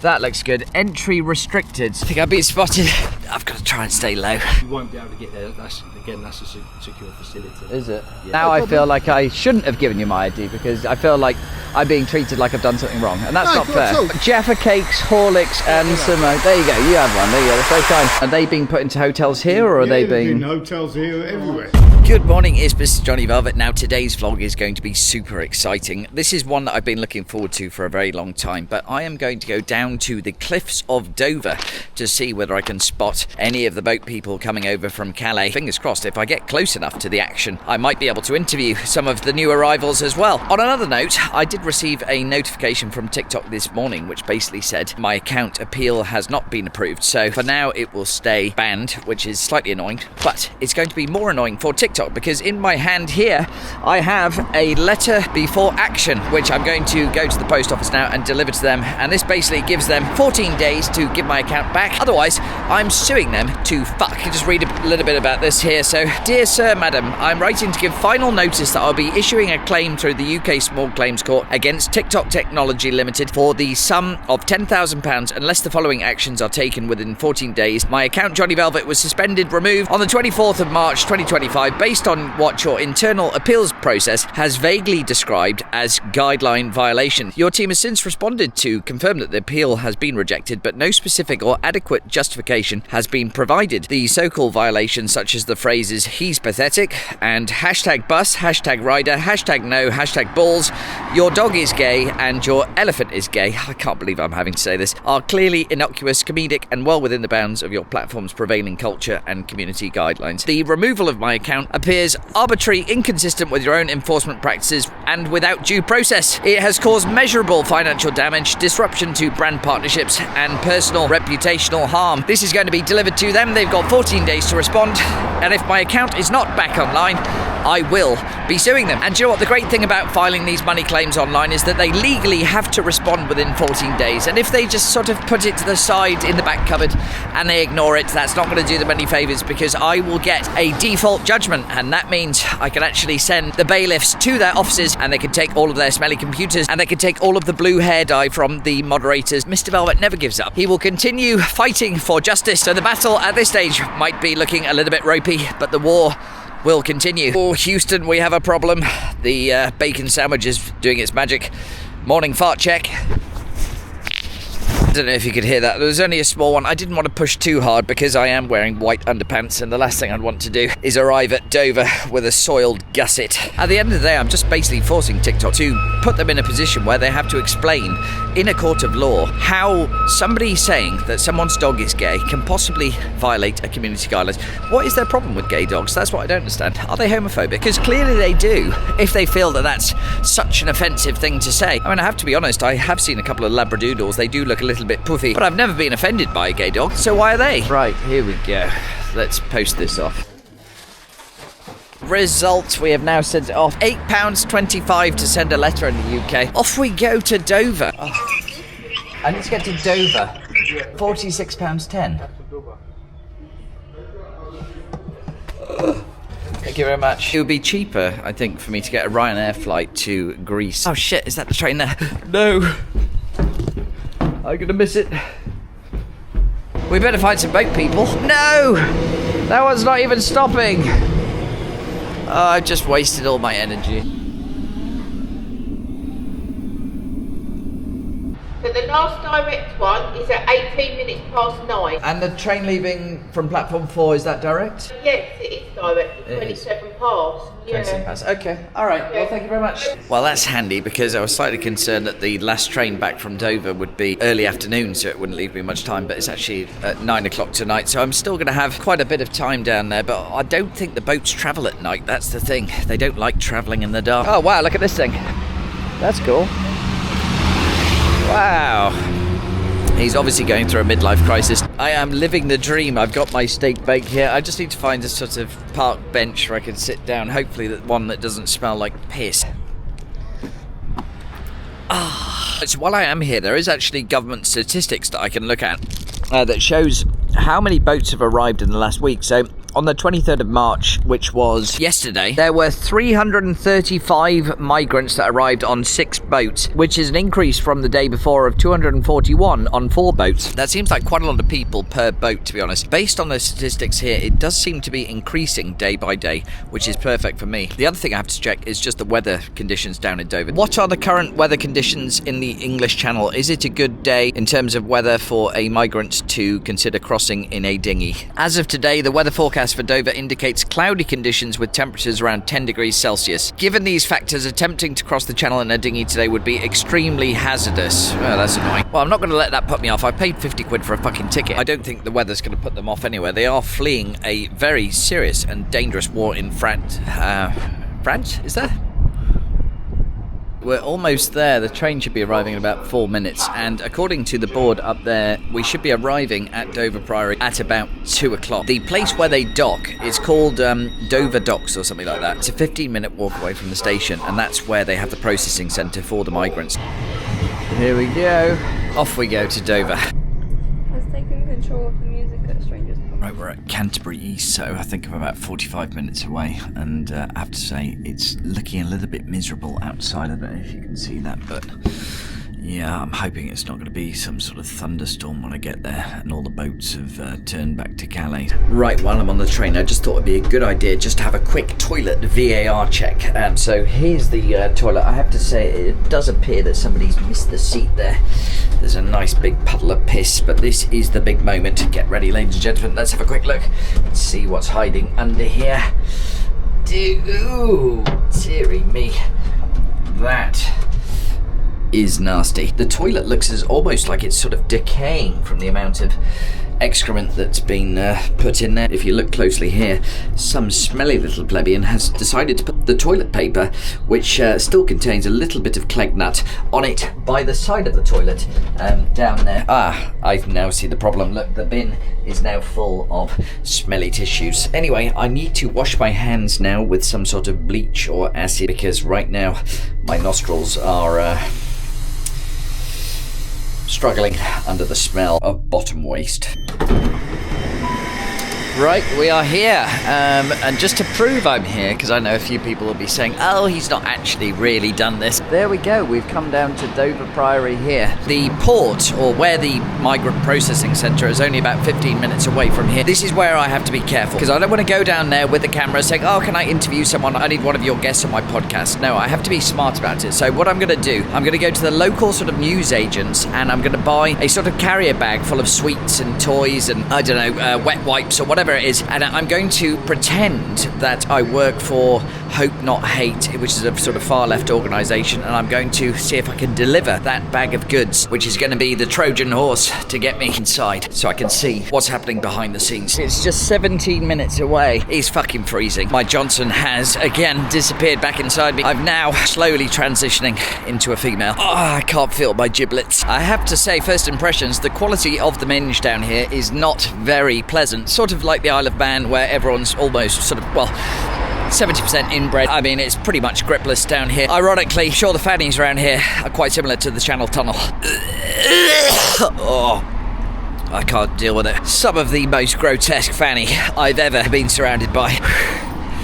That looks good. Entry restricted. I think I've been spotted. I've got to try and stay low. You won't be able to get there. That's a secure facility. Is it? Yeah. Now I feel like I shouldn't have given you my ID because I feel like I'm being treated like I've done something wrong, and that's not fair. Jaffa cakes, Horlicks, and some. There you go. You have one. There you go. That's very kind. Are they being put into hotels here, or are they being in hotels here everywhere? Good morning, it's Mr. Johnny Velvet. Now today's vlog is going to be super exciting. This is one that I've been looking forward to for a very long time, but I am going to go down to the cliffs of Dover to see whether I can spot any of the boat people coming over from Calais. Fingers crossed, if I get close enough to the action, I might be able to interview some of the new arrivals as well. On another note, I did receive a notification from TikTok this morning which basically said my account appeal has not been approved, so for now it will stay banned, which is slightly annoying, but it's going to be more annoying for TikTok because in my hand here I have a letter before action which I'm going to go to the post office now and deliver to them, and this basically gives them 14 days to give my account back, otherwise I'm suing them to fuck. I can just read a little bit about this here. So, dear sir, madam, I'm writing to give final notice that I'll be issuing a claim through the UK Small Claims Court against TikTok Technology Limited for the sum of £10,000 unless the following actions are taken within 14 days. My account Johnny Velvet was suspended, removed on the 24th of March 2025 based on what your internal appeals process has vaguely described as guideline violation. Your team has since responded to confirm that the appeal has been rejected, but no specific or adequate justification has been provided. The so-called violations such as the phrases "he's pathetic" and #bus, #rider, #no, #balls, "your dog is gay" and "your elephant is gay," I can't believe I'm having to say this, are clearly innocuous, comedic and well within the bounds of your platform's prevailing culture and community guidelines. The removal of my account appears arbitrary, inconsistent with your own enforcement practices and without due process. It has caused measurable financial damage, disruption to brand partnerships and personal reputational harm. This is going to be delivered to them. They've got 14 days to respond, and if my account is not back online, I will be suing them. And do you know what the great thing about filing these money claims online is that they legally have to respond within 14 days, and if they just sort of put it to the side in the back cupboard and they ignore it, that's not going to do them any favours because I will get a default judgment, and that means I can actually send the bailiffs to their offices and they can take all of their smelly computers and they can take all of the blue hair dye from the moderators. Mr. Velvet never gives up. He will continue fighting for justice, so the battle at this stage might be looking a little bit ropey, but the war will continue. Oh, Houston, we have a problem. The bacon sandwich is doing its magic. Morning fart check. I don't know if you could hear that. There was only a small one. I didn't want to push too hard because I am wearing white underpants, and the last thing I'd want to do is arrive at Dover with a soiled gusset. At the end of the day, I'm just basically forcing TikTok to put them in a position where they have to explain in a court of law how somebody saying that someone's dog is gay can possibly violate a community guidelines. What is their problem with gay dogs? That's what I don't understand. Are they homophobic? Because clearly they do, if they feel that that's such an offensive thing to say. I mean, I have to be honest, I have seen a couple of Labradoodles. They do look a little bit puffy, but I've never been offended by a gay dog, so why are they? Right, here we go. Let's post this off. Result, we have now sent it off. £8.25 to send a letter in the UK. Off we go to Dover. Oh. I need to get to Dover. £46.10. Thank you very much. It would be cheaper, I think, for me to get a Ryanair flight to Greece. Oh shit, is that the train there? No! I'm gonna miss it. We better find some boat people. No! That one's not even stopping. Oh, I've just wasted all my energy. So the last direct one is at 18 minutes past 9. And the train leaving from platform 4, is that direct? Yes, it is direct. 27 past. Yeah. 27 past. Okay. All right. Well, thank you very much. Well, that's handy because I was slightly concerned that the last train back from Dover would be early afternoon, so it wouldn't leave me much time. But it's actually at 9 o'clock tonight, so I'm still going to have quite a bit of time down there. But I don't think the boats travel at night. That's the thing. They don't like travelling in the dark. Oh wow! Look at this thing. That's cool. Wow. He's obviously going through a midlife crisis. I am living the dream. I've got my steak bake here. I just need to find a sort of park bench where I can sit down. Hopefully that one that doesn't smell like piss. So while I am here, there is actually government statistics that I can look at that shows how many boats have arrived in the last week. So On the 23rd of March, which was yesterday, there were 335 migrants that arrived on 6 boats, which is an increase from the day before of 241 on 4 boats. That seems like quite a lot of people per boat, to be honest. Based on the statistics here, it does seem to be increasing day by day, which is perfect for me. The other thing I have to check is just the weather conditions down in Dover. What are the current weather conditions in the English Channel? Is it a good day in terms of weather for a migrant to consider crossing in a dinghy? As of today, the weather forecast for Dover indicates cloudy conditions with temperatures around 10 degrees Celsius. Given these factors, attempting to cross the channel in a dinghy today would be extremely hazardous. Oh, that's annoying. Well, I'm not going to let that put me off. I paid 50 quid for a fucking ticket. I don't think the weather's going to put them off anywhere. They are fleeing a very serious and dangerous war in France. France? Is there? We're almost there. The train should be arriving in about 4 minutes, and according to the board up there, we should be arriving at Dover Priory at about 2 o'clock. The place where they dock is called Dover Docks or something like that. It's a 15-minute walk away from the station, and that's where they have the processing centre for the migrants. Here we go. Off we go to Dover. Has taken control of the music at Strangers. Right, we're at Canterbury East, so I think I'm about 45 minutes away, and I have to say it's looking a little bit miserable outside. I don't know if you can see that, but yeah, I'm hoping it's not going to be some sort of thunderstorm when I get there and all the boats have turned back to Calais. Right, while I'm on the train, I just thought it'd be a good idea just to have a quick toilet VAR check. So here's the toilet. I have to say it does appear that somebody's missed the seat there. There's a nice big puddle of piss, but this is the big moment. Get ready, ladies and gentlemen. Let's have a quick look and see what's hiding under here. Ooh, dearie me. That is nasty. The toilet looks as almost like it's sort of decaying from the amount of excrement that's been put in there. If you look closely here, some smelly little plebeian has decided to put the toilet paper, which still contains a little bit of clegg nut, on it by the side of the toilet down there. I now see the problem. Look, the bin is now full of smelly tissues. Anyway, I need to wash my hands now with some sort of bleach or acid, because right now my nostrils are struggling under the smell of bottom waste. Right, we are here, and just to prove I'm here, because I know a few people will be saying, oh, he's not actually really done this. There we go, we've come down to Dover Priory here. The port, or where the migrant processing centre is, only about 15 minutes away from here. This is where I have to be careful, because I don't want to go down there with the camera saying, oh, can I interview someone? I need one of your guests on my podcast. No, I have to be smart about it. So what I'm going to do, I'm going to go to the local sort of news agents, and I'm going to buy a sort of carrier bag full of sweets and toys and, I don't know, wet wipes or whatever it is, and I'm going to pretend that I work for Hope Not Hate, which is a sort of far left organisation, and I'm going to see if I can deliver that bag of goods, which is going to be the Trojan horse to get me inside so I can see what's happening behind the scenes. It's just 17 minutes away. It's fucking freezing. My Johnson has again disappeared back inside me. I'm now slowly transitioning into a female. Oh, I can't feel my giblets. I have to say, first impressions, the quality of the minge down here is not very pleasant. Sort of like the Isle of Man, where everyone's almost sort of, well, 70% inbred. I mean, it's pretty much gripless down here. Ironically, sure, the fannies around here are quite similar to the Channel Tunnel. Oh, I can't deal with it. Some of the most grotesque fanny I've ever been surrounded by.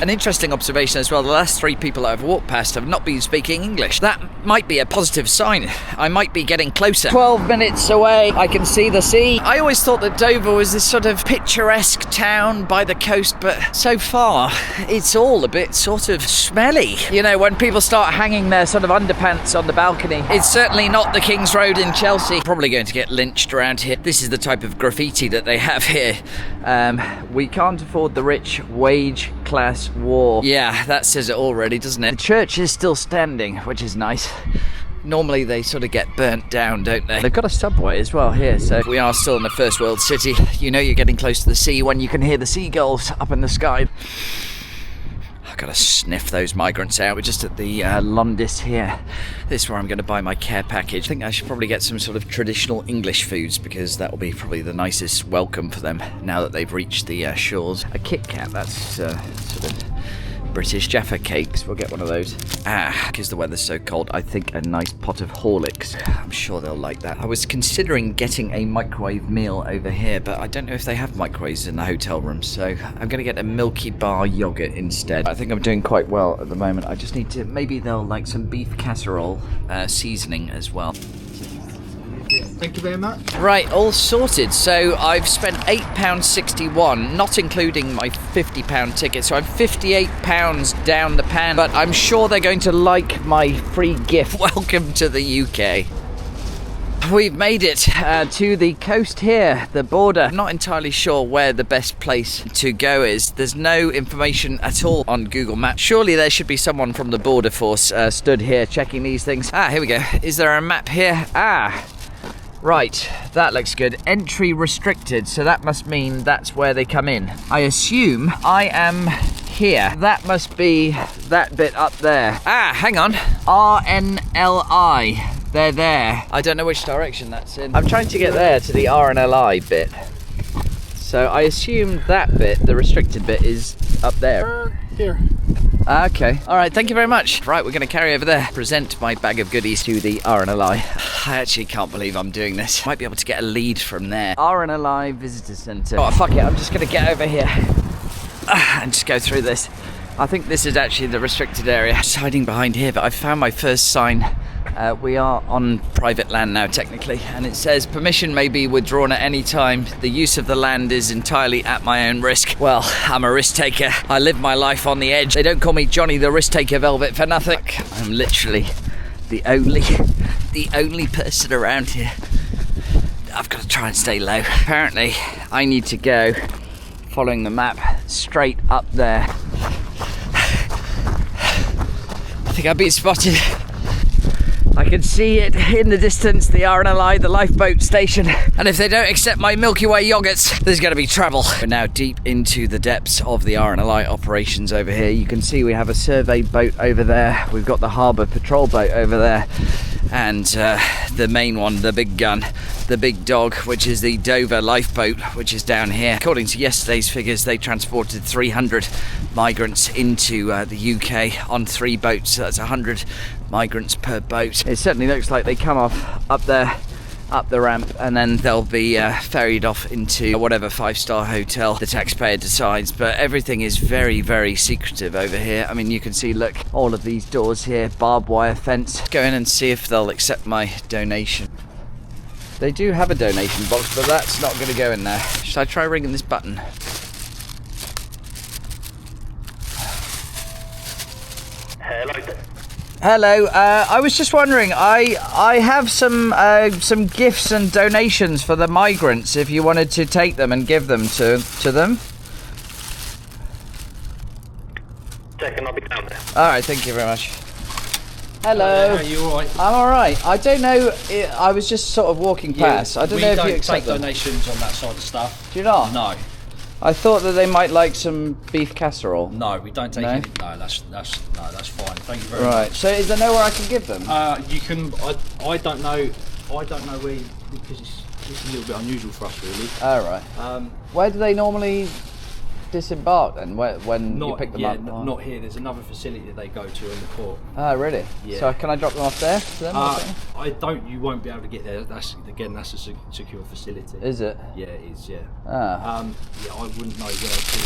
An interesting observation as well, the last 3 people I've walked past have not been speaking English. That might be a positive sign. I might be getting closer. 12 minutes away, I can see the sea. I always thought that Dover was this sort of picturesque town by the coast, but so far, it's all a bit sort of smelly. You know, when people start hanging their sort of underpants on the balcony. It's certainly not the King's Road in Chelsea. Probably going to get lynched around here. This is the type of graffiti that they have here. We can't afford the rich, wage class war. Yeah, that says it all really, doesn't it? The church is still standing, which is nice. Normally they sort of get burnt down, don't they? They've got a subway as well here, so we are still in a first world city. You know you're getting close to the sea when you can hear the seagulls up in the sky. I've got to sniff those migrants out. We're just at the Londis here. This is where I'm going to buy my care package. I think I should probably get some sort of traditional English foods, because that will be probably the nicest welcome for them now that they've reached the shores. A Kit Kat, that's sort of British Jaffa cakes. We'll get one of those. Because the weather's so cold, I think a nice pot of Horlicks. I'm sure they'll like that. I was considering getting a microwave meal over here, but I don't know if they have microwaves in the hotel room, so I'm going to get a Milky Bar yogurt instead. I think I'm doing quite well at the moment. I just need to, maybe they'll like some beef casserole seasoning as well. Thank you very much. Right, all sorted. So I've spent £8.61, not including my £50 ticket. So I'm £58 down the pan. But I'm sure they're going to like my free gift. Welcome to the UK. We've made it to the coast here, the border. I'm not entirely sure where the best place to go is. There's no information at all on Google Maps. Surely there should be someone from the border force stood here checking these things. Here we go. Is there a map here? Right, that looks good. Entry restricted, so that must mean that's where they come in. I assume I am here. That must be that bit up there. Hang on. RNLI. They're there. I don't know which direction that's in. I'm trying to get there to the RNLI bit. So I assume that bit, the restricted bit, is up there. Here. Okay. All right, thank you very much. Right, we're going to carry over there. Present my bag of goodies to the RNLI. I actually can't believe I'm doing this. Might be able to get a lead from there. RNLI Visitor Centre. Oh, fuck it. I'm just going to get over here and just go through this. I think this is actually the restricted area. Just hiding behind here, but I found my first sign. We are on private land now, technically, and it says permission may be withdrawn at any time. The use of the land is entirely at my own risk. Well, I'm a risk taker. I live my life on the edge. They don't call me Johnny the Risk Taker Velvet for nothing. I'm literally the only person around here. I've got to try and stay low. Apparently, I need to go, following the map, straight up there. I think I've been spotted. I can see it in the distance, the RNLI, the lifeboat station. And if they don't accept my Milky Way yogurts, there's going to be trouble. We're now deep into the depths of the RNLI operations over here. You can see we have a survey boat over there. We've got the harbour patrol boat over there. And the main one, the big gun, the big dog, which is the Dover lifeboat, which is down here. According to yesterday's figures, they transported 300 migrants into the UK on 3 boats. So that's 100 migrants per boat. It certainly looks like they come off up there, up the ramp, and then they'll be ferried off into whatever 5-star hotel the taxpayer decides. But everything is very, very secretive over here. I mean, you can see, look, all of these doors here, barbed wire fence. Go in and see if they'll accept my donation. They do have a donation box, but that's not going to go in there. Should I try ringing this button? Hello, I was just wondering, I have some gifts and donations for the migrants if you wanted to take them and give them to them. Second, I'll be down there. Alright, thank you very much. Hello. Are you alright? I'm alright. I don't know, I was just sort of walking past. I don't know if you accept them. donations on that side of stuff. Do you not? No. I thought that they might like some beef casserole. No, we don't take No? any. No, that's fine. Thank you very Right, much. so is there nowhere I can give them? You can. I don't know. I don't know where because it's a little bit unusual for us, really. Alright. Where do they normally disembark then? When you pick them up? Not here. There's another facility that they go to in the port. Oh, really? Yeah. So can I drop them off there to them? or something? I don't. You won't be able to get there. That's a secure facility. Is it? Yeah, it is. Yeah. Ah. I wouldn't know where to.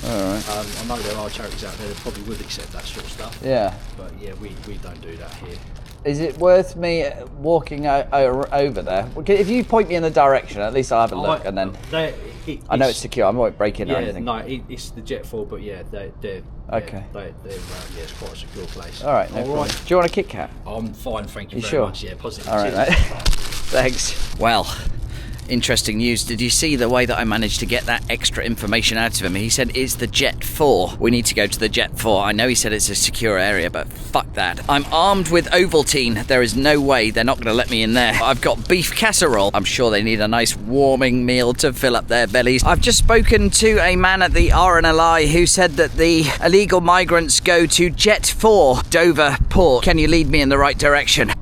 Alright. I know there are charities out there that probably would accept that sort of stuff. Yeah. But yeah, we don't do that here. Is it worth me walking over there? If you point me in the direction, at least I'll have a look, and then I know it's secure. I won't break in or anything. No, it's the jet fall, but yeah, they're okay. It's quite a secure place. All right, no problem. Do you want a Kit Kat? I'm fine, thank you You very sure? much. Yeah, positive. All right, mate. Thanks. Well, interesting news. Did you see the way that I managed to get that extra information out of him? He said it's the Jet 4. We need to go to the Jet 4. I know he said it's a secure area, but fuck that. I'm armed with Ovaltine. There is no way they're not going to let me in there. I've got beef casserole. I'm sure they need a nice warming meal to fill up their bellies. I've just spoken to a man at the RNLI who said that the illegal migrants go to Jet 4, Dover Port. Can you lead me in the right direction?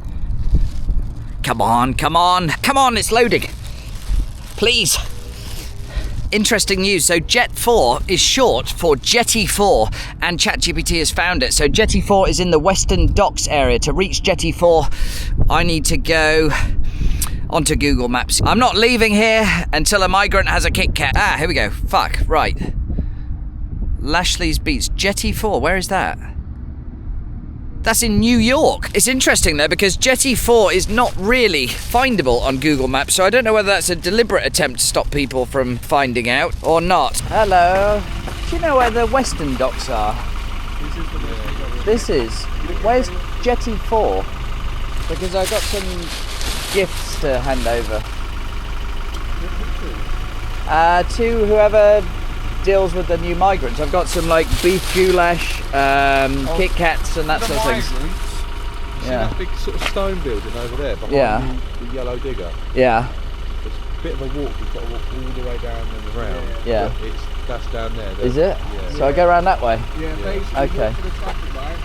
Come on, come on, come on, it's loading. Please. Interesting news. So Jet 4 is short for Jetty 4, and ChatGPT has found it. So Jetty 4 is in the Western Docks area. To reach Jetty 4, I need to go onto Google Maps. I'm not leaving here until a migrant has a Kit Kat. Ah, here we go. Fuck, right. Lashley's Beach. Jetty 4, where is that? That's in New York. It's interesting though, because Jetty 4 is not really findable on Google Maps, so I don't know whether that's a deliberate attempt to stop people from finding out or not. Hello. Do you know where the Western Docks are? This is. Where's Jetty 4? Because I've got some gifts to hand over. To whoever deals with the new migrants. I've got some like beef goulash, Kit Kats and that sort of things. See that big sort of stone building over there behind the yellow digger? Yeah. It's a bit of a walk, you've got to walk all the way down and around. Yeah. That's down there. Is it? Yeah. So I go around that way? Yeah, basically Okay. walk to the traffic lights,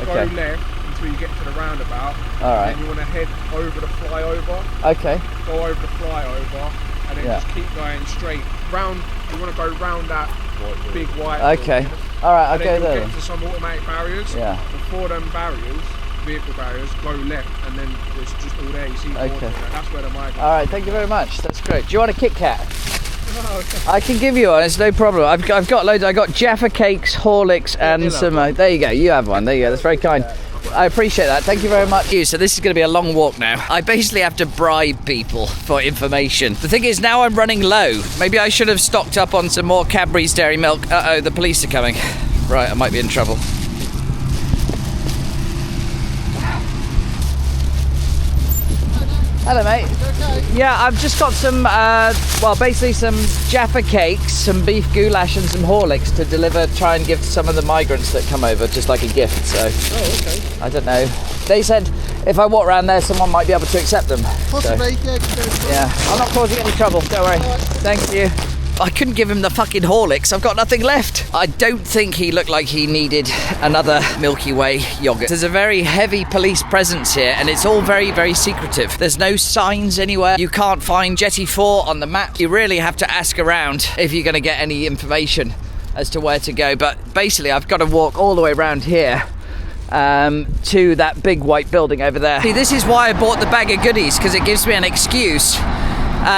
Okay. go left until you get to the roundabout, Alright. and then you want to head over the flyover, Okay. go over the flyover, and then just keep going straight round. You want to go round that big white Okay. building, Alright, I'll and go then there you'll then. get to some automatic barriers. Yeah. Before them barriers, vehicle barriers, go left, and then it's just all there. You see the Okay. border, that's where the migrants. Alright, thank you very much. That's great. Do you want a Kit Kat? I can give you one, it's no problem. I've got loads. I got Jaffa cakes, Horlicks, and some. There you go. You have one. There you go. That's very kind. I appreciate that. Thank you very much. So this is going to be a long walk now. I basically have to bribe people for information. The thing is, now I'm running low. Maybe I should have stocked up on some more Cadbury's Dairy Milk. Uh-oh, the police are coming. Right, I might be in trouble. Hello, mate. Yeah, I've just got some, basically some Jaffa cakes, some beef goulash and some Horlicks to deliver, try and give to some of the migrants that come over, just like a gift, so. Oh, okay. I don't know. They said if I walk around there, someone might be able to accept them. Possibly, So, yeah, I'm not causing any trouble, don't worry. Thank you. I couldn't give him the fucking Horlicks, I've got nothing left. I don't think he looked like he needed another Milky Way yogurt. There's a very heavy police presence here and it's all very, very secretive. There's no signs anywhere. You can't find Jetty 4 on the map. You really have to ask around if you're gonna get any information as to where to go. But basically I've got to walk all the way around here to that big white building over there. See, this is why I bought the bag of goodies, because it gives me an excuse.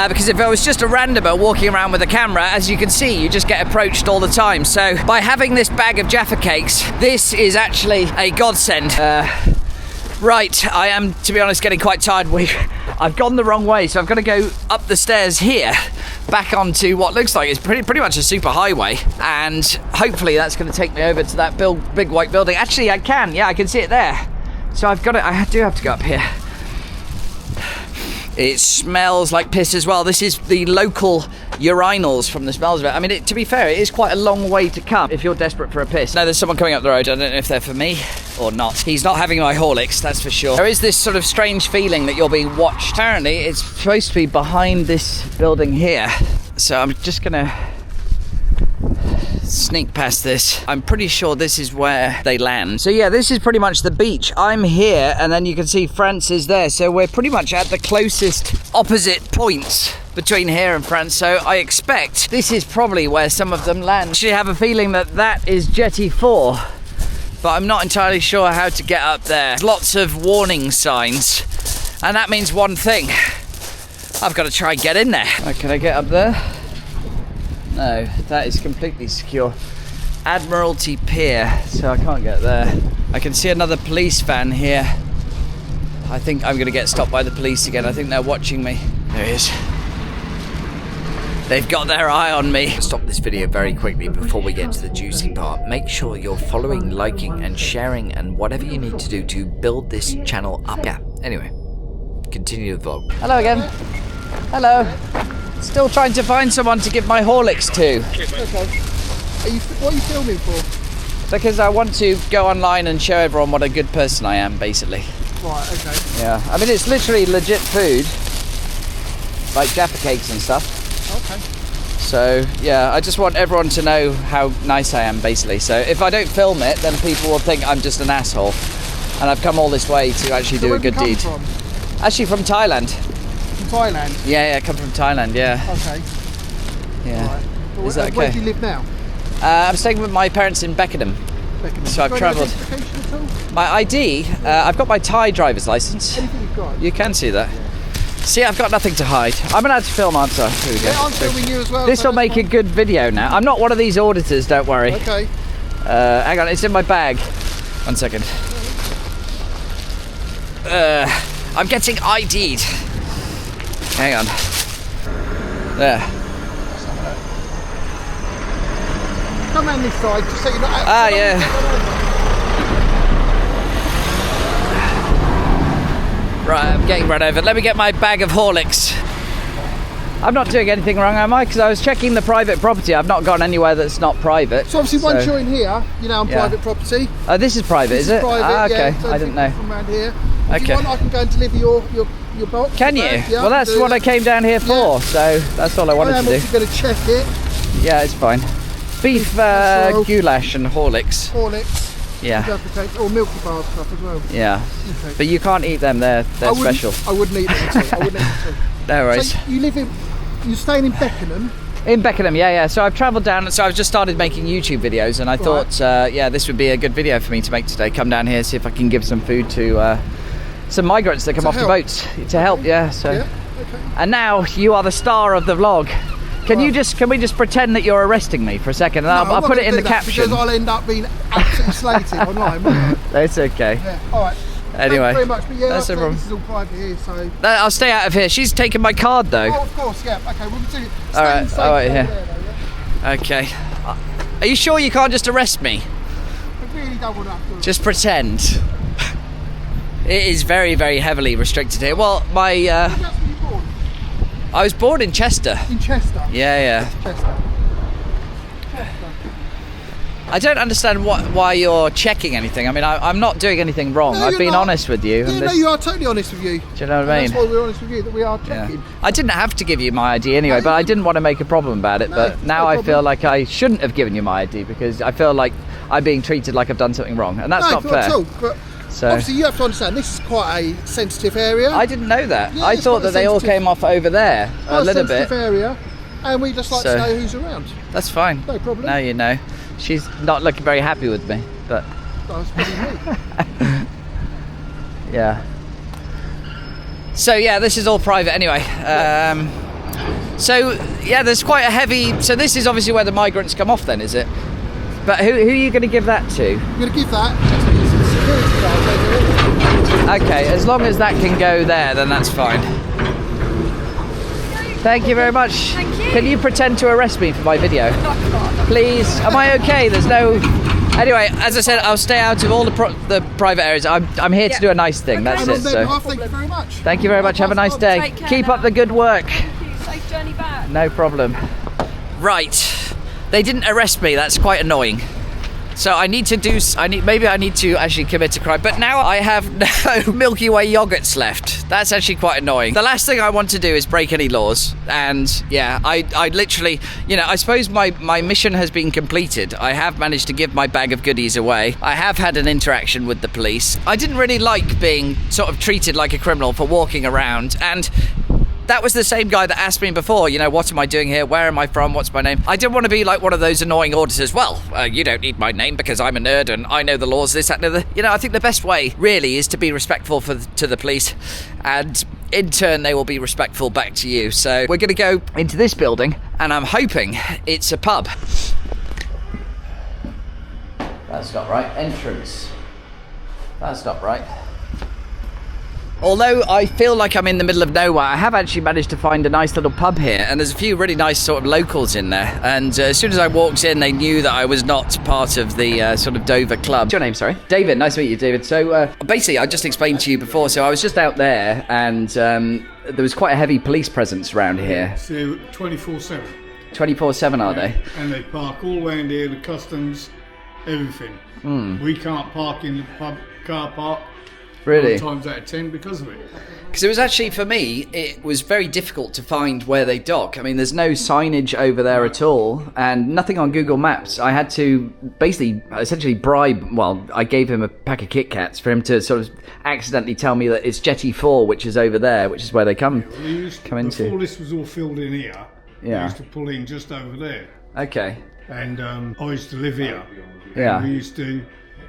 Because if I was just a randomer walking around with a camera, as you can see, you just get approached all the time. So by having this bag of Jaffa cakes, this is actually a godsend. Right, I am, to be honest, getting quite tired. I've gone the wrong way, so I've got to go up the stairs here, back onto what looks like it's pretty much a super highway, and hopefully that's going to take me over to that big white building. Actually, I can see it there. So I do have to go up here. It smells like piss as well. This is the local urinals from the smells of it. I mean, to be fair, it is quite a long way to come if you're desperate for a piss. Now, there's someone coming up the road. I don't know if they're for me or not. He's not having my Horlicks, that's for sure. There is this sort of strange feeling that you're being watched. Apparently, it's supposed to be behind this building here. So I'm just gonna sneak past this. I'm pretty sure this is where they land. So yeah, this is pretty much the beach. I'm here and then you can see France is there. So we're pretty much at the closest opposite points between here and France. So I expect this is probably where some of them land. Actually, I have a feeling that that is Jetty 4, but I'm not entirely sure how to get up there. There's lots of warning signs and that means one thing. I've got to try and get in there. Oh, can I get up there? No, that is completely secure. Admiralty Pier, so I can't get there. I can see another police van here. I think I'm gonna get stopped by the police again. I think they're watching me. There he is. They've got their eye on me. Stop this video very quickly before we get to the juicy part. Make sure you're following, liking and sharing and whatever you need to do to build this channel up. Yeah, anyway, continue the vlog. Hello again. Hello. Still trying to find someone to give my Horlicks to. Okay. What are you filming for? Because I want to go online and show everyone what a good person I am, basically. Right, okay. Yeah, I mean, it's literally legit food. Like Jaffa cakes and stuff. Okay. So, yeah, I just want everyone to know how nice I am, basically. So if I don't film it, then people will think I'm just an asshole. And I've come all this way to actually do a good deed. From? Actually, from Thailand. From Thailand? Yeah, I come from Thailand, yeah. Okay. Yeah. Right. Well, Is that Where okay? do you live now? I'm staying with my parents in Beckenham. Beckenham. So I've Got any travelled. identification at all? My ID, I've got my Thai driver's license. Anything you've got? You can see that. See, I've got nothing to hide. I'm allowed to film, aren't I? Here we go. Yeah, I'm filming you as well. This so will that's make a fine. good video now. I'm not one of these auditors, don't worry. Okay. Hang on, it's in my bag. 1 second. I'm getting ID'd. Hang on. There. Come around this side just so you're not. Ah, yeah. Right, I'm getting run over. Let me get my bag of Horlicks. I'm not doing anything wrong, am I? Because I was checking the private property. I've not gone anywhere that's not private. So obviously, once you're in here, you're now on Yeah. private property. This is private, This is it? private, Ah, okay. yeah, so I didn't know. From around here. If Okay. you want, I can go and deliver your box. Can you? your bag, yeah, Well, that's do what I that. came down here for, so that's all I I wanted am to do. obviously going to check it. Yeah, it's fine. Beef Casserole. goulash and Horlicks. Horlicks. Yeah, Or Milky Bar stuff as well. yeah. Okay. But you can't eat them, they're I wouldn't- special. I wouldn't eat them at all. I wouldn't eat them at all. No worries. So you're staying in Beckenham. In Beckenham, yeah. So I've travelled down, so I've just started making YouTube videos, and I thought, yeah, this would be a good video for me to make today. Come down here, see if I can give some food to some migrants that come To off the help. boats. To help, yeah. So, Yeah. Okay. and now you are the star of the vlog. Can we just pretend that you're arresting me for a second, and No, I'll I'm not put it gonna in do the that caption. because I'll end up being absolutely slated online. Won't I? It's okay. Yeah. All right. Anyway, Thank you very much. But yeah, that's like I no say, problem. this is all private here, so. I'll stay out of here. She's taken my card though. Oh, of course, yeah. Okay, we'll continue. All right, Stay all right, safe here. over there, though, yeah? Okay. Are you sure you can't just arrest me? I really don't want to have to. Just pretend. It is very, very heavily restricted here. Well, my That's where you're born? I was born in Chester. In Chester. Yeah. Chester. I don't understand why you're checking anything. I mean, I'm not doing anything wrong. No, I've you're been not. honest with you. Yeah, and no, this- you are totally honest with you. Do you know what I And mean? that's why we're honest with you, that we are Yeah. checking. I didn't have to give you my ID anyway, but I didn't want to make a problem about it. No, But it's now no I problem. feel like I shouldn't have given you my ID because I feel like I'm being treated like I've done something wrong, and that's No, not fair. at all. But So- obviously, you have to understand this is quite a sensitive area. I didn't know that. Yeah, I it's thought quite that they all sensitive. came off over there Quite a little sensitive bit. area, and we just like So- to know who's around. That's fine. No problem. Now you know. She's not looking very happy with me, but That's probably me. yeah. So yeah, this is all private anyway. So yeah, there's quite a heavy. So this is obviously where the migrants come off, then, is it? But who are you going to give that to? I'm going to give that to the security guards over here. Okay, as long as that can go there, then that's fine. Thank you very much. Thank you. Can you pretend to arrest me for my video? Please. Am I okay? There's no. Anyway, as I said, I'll stay out of all the private areas. I'm here to Yeah. do a nice thing. That's And on it. their So behalf, thank you very much. thank you very much. Have a nice day. Take care Keep now. up the good work. Thank you. Safe journey back. No problem. Right. They didn't arrest me. That's quite annoying. So maybe I need to actually commit a crime. But now I have no Milky Way yogurts left. That's actually quite annoying. The last thing I want to do is break any laws. And yeah, I literally, I suppose my mission has been completed. I have managed to give my bag of goodies away. I have had an interaction with the police. I didn't really like being sort of treated like a criminal for walking around, and that was the same guy that asked me before, what am I doing here? Where am I from? What's my name? I didn't want to be like one of those annoying auditors. Well, you don't need my name because I'm a nerd and I know the laws, this, that, and the other. I think the best way, really, is to be respectful to the police. And in turn, they will be respectful back to you. So we're going to go into this building, and I'm hoping it's a pub. That's not right. Entrance. That's not right. Although I feel like I'm in the middle of nowhere, I have actually managed to find a nice little pub here, and there's a few really nice sort of locals in there. And as soon as I walked in, they knew that I was not part of the sort of Dover club. What's your name, sorry? David. Nice to meet you, David. So basically, I just explained to you before, so I was just out there, and there was quite a heavy police presence around here. So 24/7. 24/7, are they? And they park all around here, the customs, everything. We can't park in the pub car park. Really? 9 times out of 10 because of it. Because it was actually, for me, it was very difficult to find where they dock. I mean, there's no signage over there at all, and nothing on Google Maps. I had to essentially bribe, I gave him a pack of Kit Kats for him to sort of accidentally tell me that it's Jetty 4, which is over there, which is where they come into. Before this was all filled in here, Yeah. I used to pull in just over there. Okay. And I used to live here. Yeah. And we used to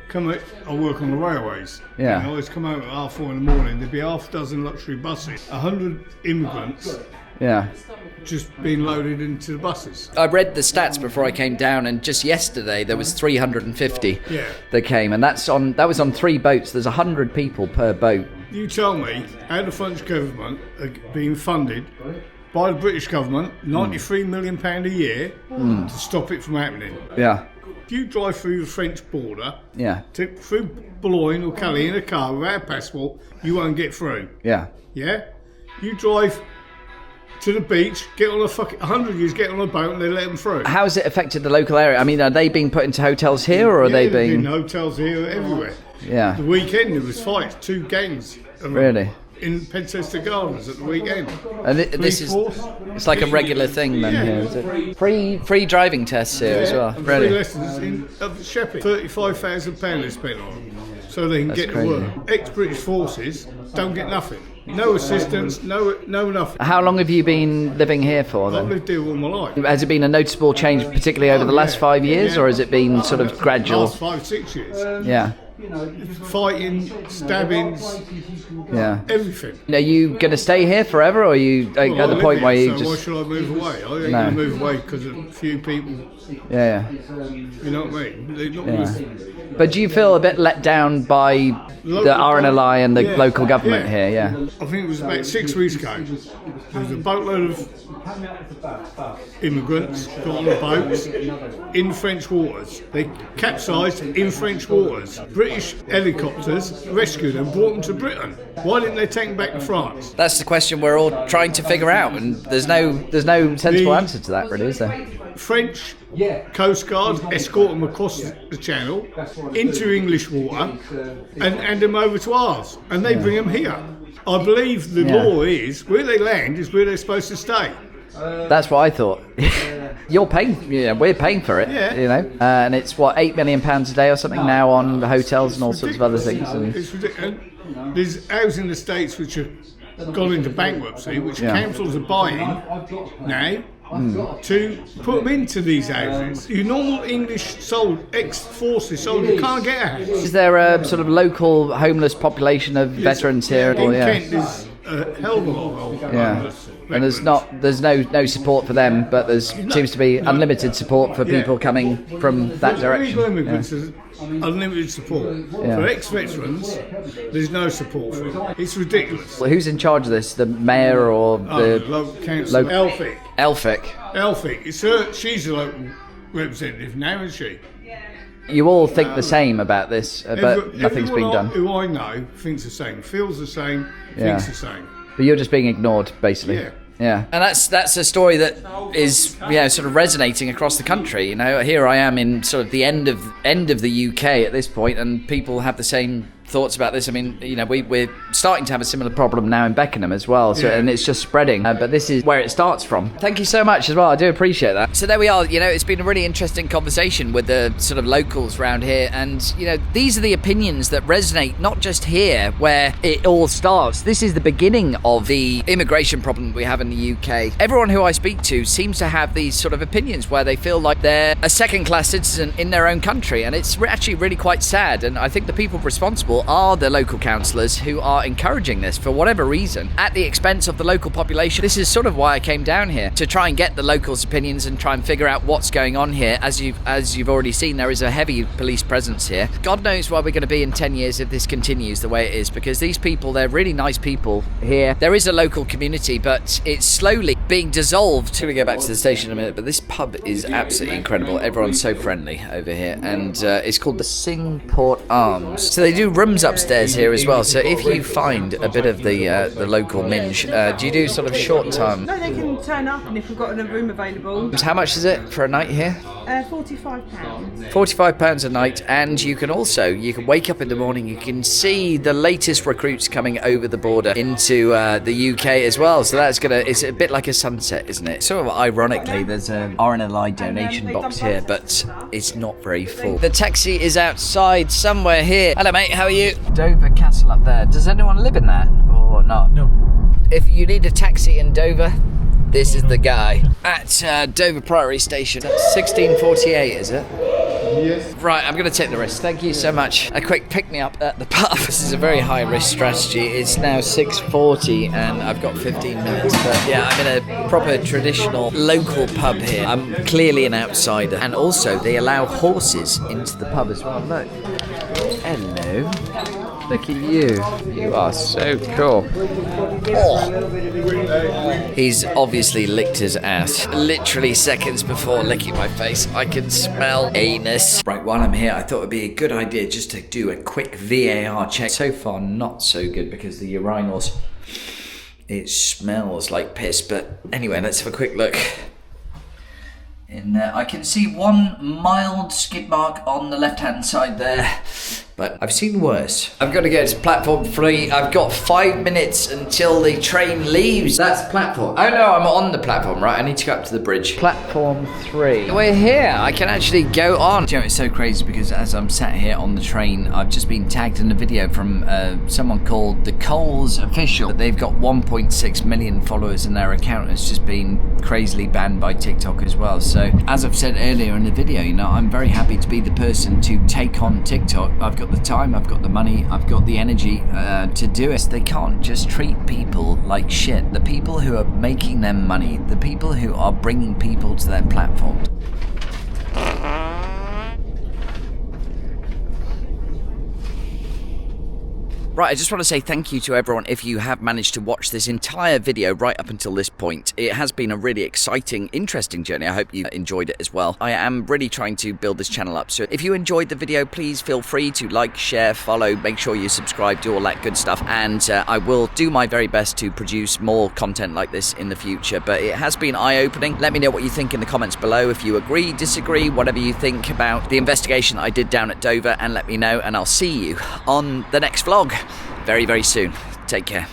come out, I work on the railways. Yeah. And I always come out at 4:30 in the morning. There'd be half a dozen luxury buses, 100 immigrants. Yeah. Just being loaded into the buses. I read the stats before I came down, and just yesterday there was 350 that came, and that was on 3 boats. There's 100 people per boat. You tell me how the French government are being funded by the British government, £93 million a year, to stop it from happening. Yeah. If you drive through the French border, Yeah. through Boulogne or Calais in a car without a passport, you won't get through. Yeah. Yeah? You drive to the beach, get on 100 years, get on a boat and they let them through. How has it affected the local area? I mean, are they being put into hotels here, or are they there's being... been hotels here everywhere. Yeah. The weekend there was fights, 2 gangs. Really? In Penchester Gardens at the weekend. And this is... It's like a regular thing then here, is it? Free driving tests here as well. And Really? 3 lessons in Sheppey. £35,000 they spent on them, so they can That's get crazy. to work. Ex-British forces don't get nothing. No assistance, no nothing. How long have you been living here for I've then? lived here all my life. Has it been a noticeable change, particularly over the last 5 years, or has it been sort of gradual? Last 5-6 years. Yeah. Fighting, stabbings, everything. Are you going to stay here forever, or are you Well, at I the live point here, where you so why just... should I move away? I ain't No. going to move away because of a few people. Yeah. You know what I mean? They're not Yeah. But do you feel a bit let down by the RNLI and the local government here? Yeah. I think it was about 6 weeks ago. There was a boatload of immigrants got on the boats in French waters. They capsized in French waters. British helicopters rescued them, brought them to Britain. Why didn't they take them back to France? That's the question we're all trying to figure out, and there's no sensible answer to that, really, is there? French Coast Guard escort them across the channel into English water and hand them over to ours, and they bring them here. I believe the law is where they land is where they're supposed to stay. That's what I thought. You're paying, we're paying for it, and it's what, £8 million a day or something now on hotels and all sorts of other things. And It's ridiculous. And there's housing estates which have gone into bankruptcy, which councils are buying now to put them into these houses. Your normal English ex-forces soldier can't get a house. Is there a sort of local homeless population of veterans here? In Kent, there's a hell of a lot of homeless And there's no support for them, but there's seems to be unlimited support for people coming from that direction. Illegal immigrants, there's unlimited support. For ex-veterans, there's no support for them. It's ridiculous. Well, who's in charge of this? The mayor or the local council? Elphick. Elphick? It's her. She's a local representative now, isn't she? You all think the same about this, but nothing's been done. Who I know thinks the same, feels the same, thinks the same. But you're just being ignored, basically. Yeah. And that's a story that is sort of resonating across the country. Here I am in sort of the end of the UK at this point, and people have the same thoughts about this. I mean, we're starting to have a similar problem now in Beckenham as well, and it's just spreading. But this is where it starts from. Thank you so much as well. I do appreciate that. So there we are. It's been a really interesting conversation with the sort of locals around here, and these are the opinions that resonate not just here where it all starts. This is the beginning of the immigration problem we have in the UK. Everyone who I speak to seems to have these sort of opinions where they feel like they're a second-class citizen in their own country, and it's actually really quite sad. And I think the people responsible are the local councillors who are encouraging this for whatever reason at the expense of the local population. This is sort of why I came down here, to try and get the locals' opinions and try and figure out what's going on here. As you've already seen, there is a heavy police presence here. God knows where we're going to be in 10 years if this continues the way it is, because these people, they're really nice people here. There is a local community, but it's slowly being dissolved. We're going to go back to the station in a minute, but this pub is absolutely incredible. Everyone's so friendly over here, and it's called the Singport Arms. So they do rooms upstairs here as well, so if you find a bit of the local minge, do you do sort of short time? No, they can turn up, and if we've got a room available. How much is it for a night here? £45. £45 a night, and you can wake up in the morning, you can see the latest recruits coming over the border into the UK as well, so it's a bit like a sunset, isn't it? Sort of ironically, there's an RNLI donation box here, but it's not very full. The taxi is outside somewhere here. Hello mate, how are you? Dover Castle up there. Does anyone live in that or not? No. If you need a taxi in Dover, This is the guy at Dover Priory Station. 1648, is it? Yes. Right, I'm going to take the risk. Thank you so much. A quick pick-me-up at the pub. This is a very high-risk strategy. It's now 6:40 and I've got 15 minutes. But yeah, I'm in a proper traditional local pub here. I'm clearly an outsider. And also, they allow horses into the pub as well. Look. Hello. Look at you. You are so cool. Oh. He's obviously licked his ass. Literally seconds before licking my face, I can smell anus. Right, while I'm here, I thought it'd be a good idea just to do a quick VAR check. So far, not so good because the urinals, it smells like piss. But anyway, let's have a quick look. In there, I can see one mild skid mark on the left-hand side there, but I've seen worse. I've got to go to platform 3. I've got 5 minutes until the train leaves. That's platform. Oh no, I'm on the platform, right? I need to go up to the bridge. Platform 3. We're here. I can actually go on. Do you know, it's so crazy because as I'm sat here on the train, I've just been tagged in a video from someone called The Coles Official. They've got 1.6 million followers in their account. It's just been crazily banned by TikTok as well. So, as I've said earlier in the video, you know, I'm very happy to be the person to take on TikTok. I've got the time, I've got the money, I've got the energy to do it. They can't just treat people like shit. The people who are making them money, the people who are bringing people to their platform. Right, I just want to say thank you to everyone if you have managed to watch this entire video right up until this point. It has been a really exciting, interesting journey. I hope you enjoyed it as well. I am really trying to build this channel up, so if you enjoyed the video, please feel free to like, share, follow, make sure you subscribe, do all that good stuff, and I will do my very best to produce more content like this in the future. But it has been eye-opening. Let me know what you think in the comments below. If you agree, disagree, whatever you think about the investigation I did down at Dover, and let me know, and I'll see you on the next vlog very, very soon. Take care.